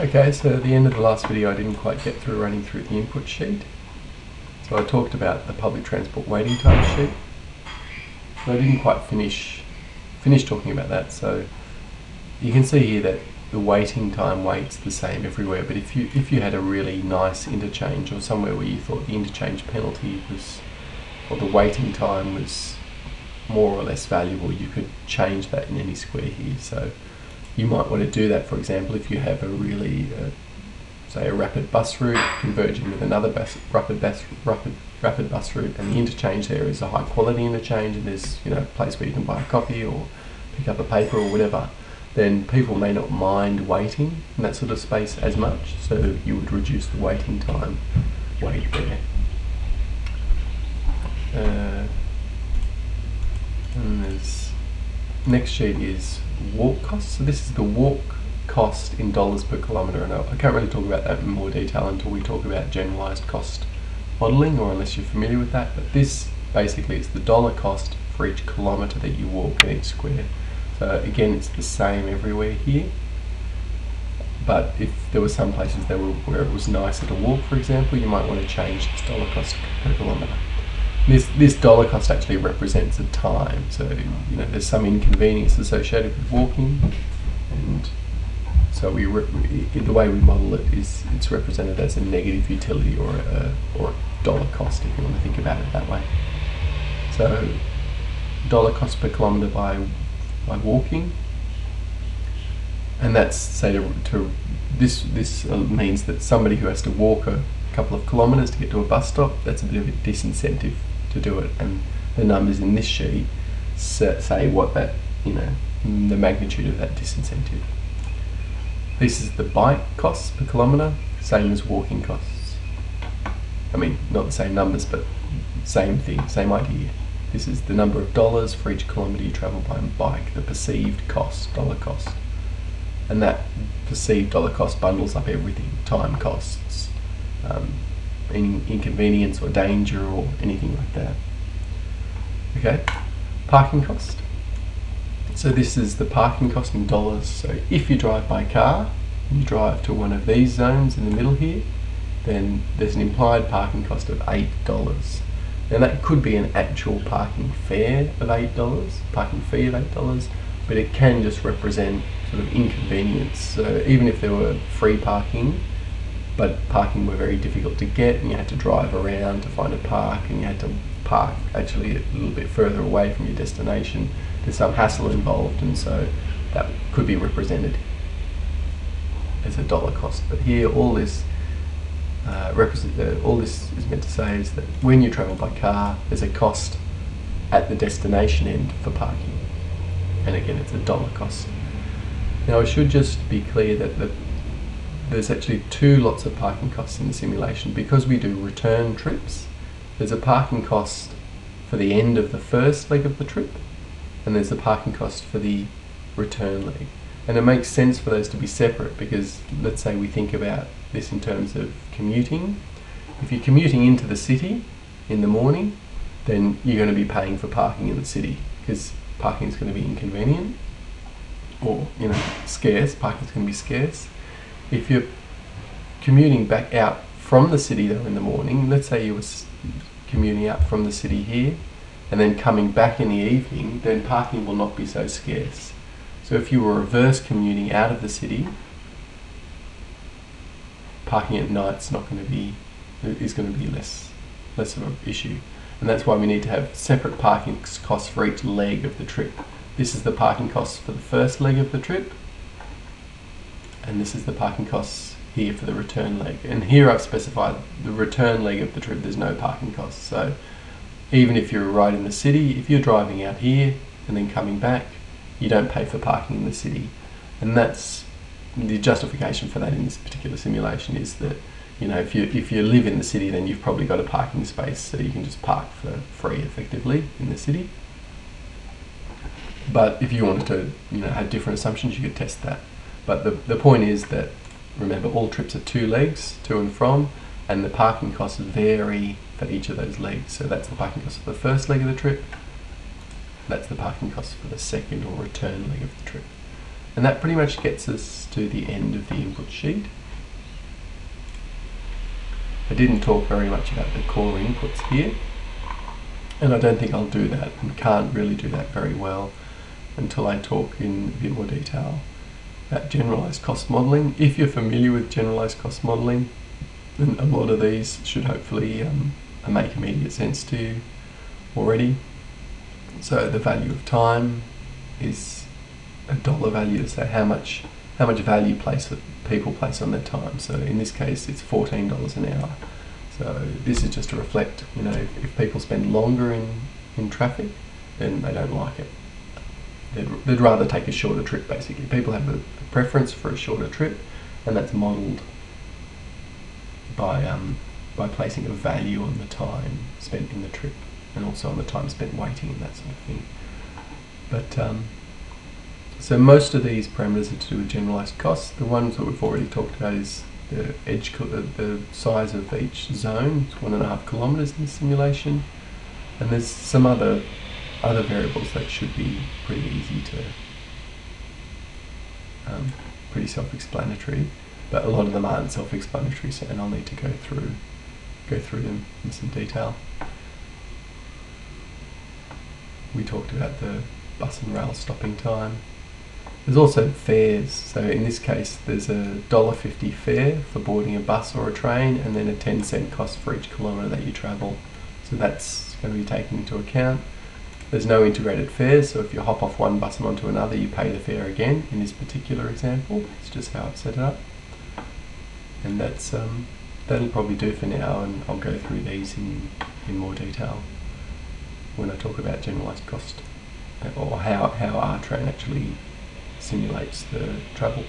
Okay, so at the end of the last video I didn't quite get through running through the input sheet. So I talked about the public transport waiting time sheet. But I didn't quite finish talking about that. So you can see here that the waiting time wait's the same everywhere, but if you had a really nice interchange or somewhere where you thought the interchange penalty was, or the waiting time was more or less valuable, you could change that in any square here. So you might want to do that, for example, if you have a really, say, a rapid bus route converging with another rapid bus route, and the interchange there is a high quality interchange, and there's a place where you can buy a coffee or pick up a paper or whatever, then people may not mind waiting in that sort of space as much, so you would reduce the waiting time wait there. And there's next sheet is walk costs. So this is the walk cost in dollars per kilometre, and I can't really talk about that in more detail until we talk about generalised cost modelling, or unless you're familiar with that, but this basically is the dollar cost for each kilometre that you walk in each square. So again, it's the same everywhere here, but if there were some places where it was nicer to walk, for example, you might want to change this dollar cost per kilometre. This dollar cost actually represents a time, so there's some inconvenience associated with walking, and so the way we model it is it's represented as a negative utility or a dollar cost, if you want to think about it that way. So dollar cost per kilometre by walking, and that's, say, this means that somebody who has to walk a couple of kilometres to get to a bus stop, that's a bit of a disincentive to do it, and the numbers in this sheet say what that, the magnitude of that disincentive. This is the bike costs per kilometre, same as walking costs. I mean, not the same numbers, but same thing, same idea. This is the number of dollars for each kilometre you travel by bike, the perceived cost, dollar cost. And that perceived dollar cost bundles up everything, time costs, any inconvenience or danger or anything like that. Okay, parking cost. So this is the parking cost in dollars. So if you drive by car, you drive to one of these zones in the middle here, then there's an implied parking cost of $8. Now that could be an actual parking fare of $8, parking fee of $8, but it can just represent sort of inconvenience. So even if there were free parking, but parking were very difficult to get, and you had to drive around to find a park, and you had to park actually a little bit further away from your destination, there's some hassle involved, and so that could be represented as a dollar cost. But here all this is meant to say is that when you travel by car, there's a cost at the destination end for parking, and again it's a dollar cost. Now I should just be clear that there's actually two lots of parking costs in the simulation. Because we do return trips, there's a parking cost for the end of the first leg of the trip, and there's a parking cost for the return leg. And it makes sense for those to be separate, because let's say we think about this in terms of commuting. If you're commuting into the city in the morning, then you're going to be paying for parking in the city, because parking is going to be inconvenient, or scarce. Parking is going to be scarce. If you're commuting back out from the city though in the morning, let's say you were commuting out from the city here and then coming back in the evening, then parking will not be so scarce. So if you were reverse commuting out of the city, parking at night is going to be less of an issue, and that's why we need to have separate parking costs for each leg of the trip. This is the parking costs for the first leg of the trip, and this is the parking costs here for the return leg. And here I've specified the return leg of the trip, there's no parking costs. So even if you're right in the city, if you're driving out here and then coming back, you don't pay for parking in the city. And that's the justification for that in this particular simulation, is that if you live in the city, then you've probably got a parking space, so you can just park for free effectively in the city. But if you wanted to have different assumptions, you could test that. But the point is that, remember, all trips are two legs, to and from, and the parking costs vary for each of those legs. So that's the parking cost for the first leg of the trip, that's the parking cost for the second or return leg of the trip. And that pretty much gets us to the end of the input sheet. I didn't talk very much about the core inputs here, and I don't think I'll do that, and can't really do that very well until I talk in a bit more detail about generalised cost modelling. If you're familiar with generalised cost modelling, then a lot of these should hopefully make immediate sense to you already. So the value of time is a dollar value, so how much value people place on their time. So in this case, it's $14 an hour. So this is just to reflect, you know, if people spend longer in traffic, then they don't like it. They'd rather take a shorter trip, basically. People have a preference for a shorter trip, and that's modelled by placing a value on the time spent in the trip, and also on the time spent waiting and that sort of thing. But so most of these parameters are to do with generalised costs. The ones that we've already talked about is the size of each zone. It's 1.5 kilometres in the simulation, and there's some other variables that should be pretty easy to, pretty self-explanatory. But a lot of them aren't self-explanatory, so I'll need to go through them in some detail. We talked about the bus and rail stopping time. There's also fares. So in this case, there's a $1.50 fare for boarding a bus or a train, and then a 10-cent cost for each kilometre that you travel. So that's going to be taken into account. There's no integrated fares, so if you hop off one bus and onto another, you pay the fare again. In this particular example, it's just how I've set it up. And that'll probably do for now, and I'll go through these in more detail when I talk about generalised cost, or how our train actually simulates the travel.